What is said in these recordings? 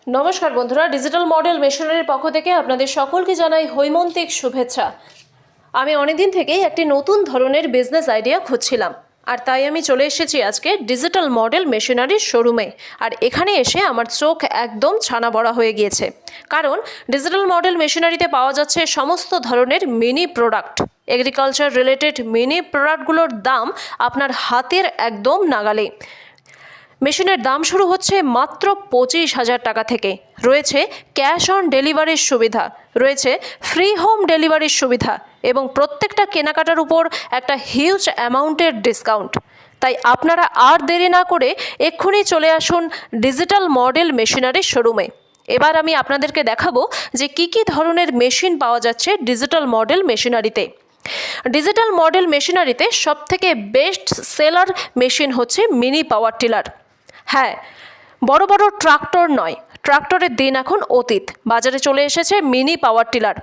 নমস্কার বন্ধুরা, digital model মেশিনারির পক্ষ থেকে আপনাদের সকলকে জানাই হৈমন্তিক শুভেচ্ছা। আমি অনেকদিন থেকেই একটি নতুন ধরনের বিজনেস আইডিয়া খুঁজছিলাম, আর তাই আমি চলে এসেছি আজকে ডিজিটাল মডেল মেশিনারির শোরুমে। আর এখানে এসে আমার চোখ একদম ছানা বড়া হয়ে গিয়েছে, কারণ ডিজিটাল মডেল মেশিনারিতে পাওয়া যাচ্ছে সমস্ত ধরনের mini product. Agriculture related mini প্রোডাক্টগুলোর দাম আপনার হাতের একদম নাগালে। মেশিনের দাম শুরু হচ্ছে মাত্র 25,000 টাকা থেকে। রয়েছে ক্যাশ অন ডেলিভারির সুবিধা, রয়েছে ফ্রি হোম ডেলিভারির সুবিধা এবং প্রত্যেকটা কেনাকাটার উপর একটা হিউজ অ্যামাউন্টের ডিসকাউন্ট। তাই আপনারা আর দেরি না করে এক্ষুনি চলে আসুন ডিজিটাল মডেল মেশিনারির শোরুমে। এবার আমি আপনাদেরকে দেখাবো যে কী কী ধরনের মেশিন পাওয়া যাচ্ছে ডিজিটাল মডেল মেশিনারিতে। ডিজিটাল মডেল মেশিনারিতে সবথেকে বেস্ট সেলার মেশিন হচ্ছে মিনি পাওয়ার টিলার। হ্যাঁ, বড় বড় ট্রাক্টর নয়, ট্রাক্টরের দিন এখন অতীত। বাজারে চলে এসেছে mini power tiller.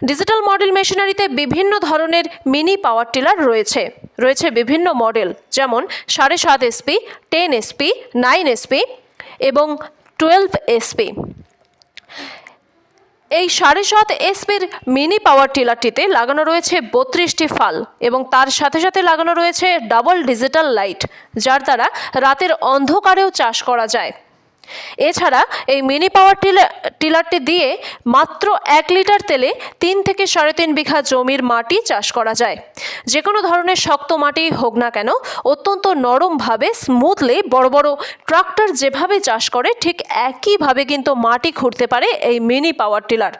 Digital model মেশিনারিতে বিভিন্ন ধরনের মিনি পাওয়ার টিলার রয়েছে বিভিন্ন মডেল, যেমন 7.5 SP, 10 SP, 9 SP এবং 12 SP। এই 7.5 SPর মিনি পাওয়ার টিলারটিতে লাগানো রয়েছে 32টি ফাল এবং তার সাথে সাথে লাগানো রয়েছে ডাবল ডিজিটাল লাইট, যার দ্বারা রাতের অন্ধকারেও চাষ করা যায়। এছাড়া এই মিনি পাওয়ার টিলারটি দিয়ে মাত্র 1 লিটার তেলে 3 থেকে 3.5 বিঘা জমির মাটি চাষ করা যায়। যে কোনো ধরনের শক্ত মাটি হোক না কেন, অত্যন্ত নরমভাবে স্মুথলি বড় বড় ট্রাক্টর যেভাবে চাষ করে ঠিক একইভাবে কিন্তু মাটি খুঁড়তে পারে এই মিনি পাওয়ার টিলার।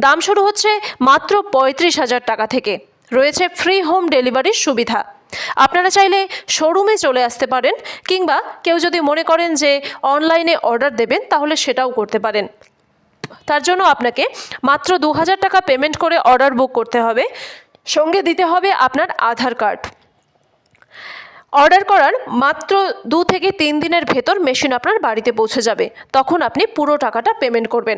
দাম শুরু হচ্ছে মাত্র 35,000 টাকা থেকে। রয়েছে ফ্রি হোম ডেলিভারির সুবিধা। আপনারা চাইলে শোরুমে চলে আসতে পারেন, কিংবা কেউ যদি মনে করেন যে অনলাইনে অর্ডার দেবেন তাহলে সেটাও করতে পারেন। তার জন্য আপনাকে মাত্র 2,000 টাকা পেমেন্ট করে অর্ডার বুক করতে হবে। সঙ্গে দিতে হবে আপনার আধার কার্ড। অর্ডার করার মাত্র 2 থেকে 3 দিনের ভেতর মেশিন আপনার বাড়িতে পৌঁছে যাবে, তখন আপনি পুরো টাকাটা পেমেন্ট করবেন।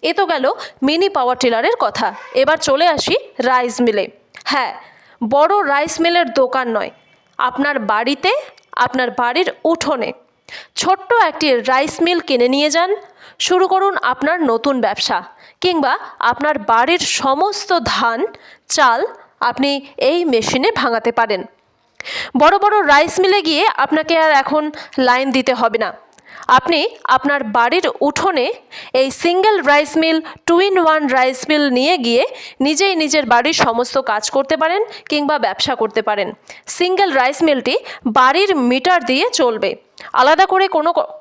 এ তো গেল মিনি পাওয়ার টিলারের কথা। এবার চলে আসি রাইস মিলে। হ্যাঁ, বড় রাইস মিলের দোকান নয়, আপনার বাড়িতে, আপনার বাড়ির উঠোনে ছোট্ট একটি রাইস মিল কিনে নিয়ে যান। শুরু করুন আপনার নতুন ব্যবসা, কিংবা আপনার বাড়ির সমস্ত ধান চাল আপনি এই মেশিনে ভাঙাতে পারেন। বড় বড় রাইস মিলে গিয়ে আপনাকে আর এখন লাইন দিতে হবে না। আপনি আপনার বাড়ির উঠোনে এই single rice mill, 2-in-1 rice mill নিয়ে গিয়ে নিজেই নিজের বাড়ির সমস্ত কাজ করতে পারেন, কিংবা ব্যবসা করতে পারেন। সিঙ্গেল রাইস মিলটি বাড়ির মিটার দিয়ে চলবে, আলাদা করে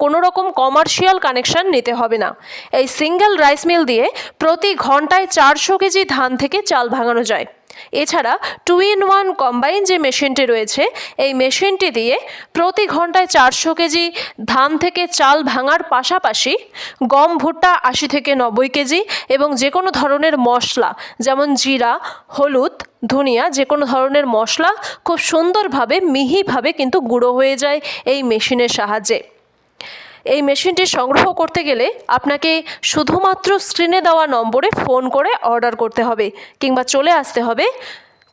কোনো রকম কমার্শিয়াল কানেকশন নিতে হবে না। এই সিঙ্গেল রাইস মিল দিয়ে প্রতি ঘন্টায় 400 কেজি ধান থেকে চাল ভাঙানো যায়। এছাড়া 2-in-1 কম্বাইন যে মেশিনটি রয়েছে, এই মেশিনটি দিয়ে প্রতি ঘন্টায় 400 কেজি ধান থেকে চাল ভাঙার পাশাপাশি গম, ভুট্টা 80 থেকে 90 কেজি এবং যে কোনো ধরনের মশলা, যেমন জিরা, হলুদ, ধনিয়া, যে কোনো ধরনের মশলা খুব সুন্দরভাবে মিহিভাবে কিন্তু গুঁড়ো হয়ে যায় এই মেশিনের সাহায্যে। এই মেশিনটি সংগ্রহ করতে গেলে আপনাকে শুধুমাত্র স্ক্রিনে দেওয়া নম্বরে ফোন করে অর্ডার করতে হবে, কিংবা চলে আসতে হবে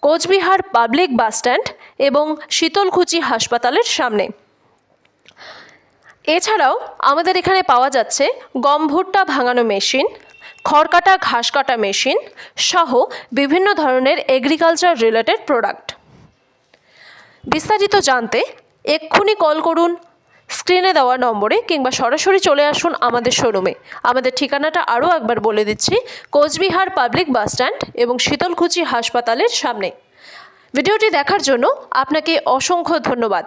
কোচবিহার পাবলিক বাসস্ট্যান্ড এবং শীতলকুচি হাসপাতালের সামনে। এছাড়াও আমাদের এখানে পাওয়া যাচ্ছে গম, ভুট্টা ভাঙানো মেশিন, খড় কাটা, ঘাস কাটা মেশিন সহ বিভিন্ন ধরনের এগ্রিকালচার রিলেটেড প্রোডাক্ট। বিস্তারিত জানতে এক্ষুনি কল করুন স্ক্রিনে দেওয়া নম্বরে, কিংবা সরাসরি চলে আসুন আমাদের শোরুমে। আমাদের ঠিকানাটা আরও একবার বলে দিচ্ছি, কোচবিহার পাবলিক বাসস্ট্যান্ড এবং শীতলকুচি হাসপাতালের সামনে। ভিডিওটি দেখার জন্য আপনাকে অসংখ্য ধন্যবাদ।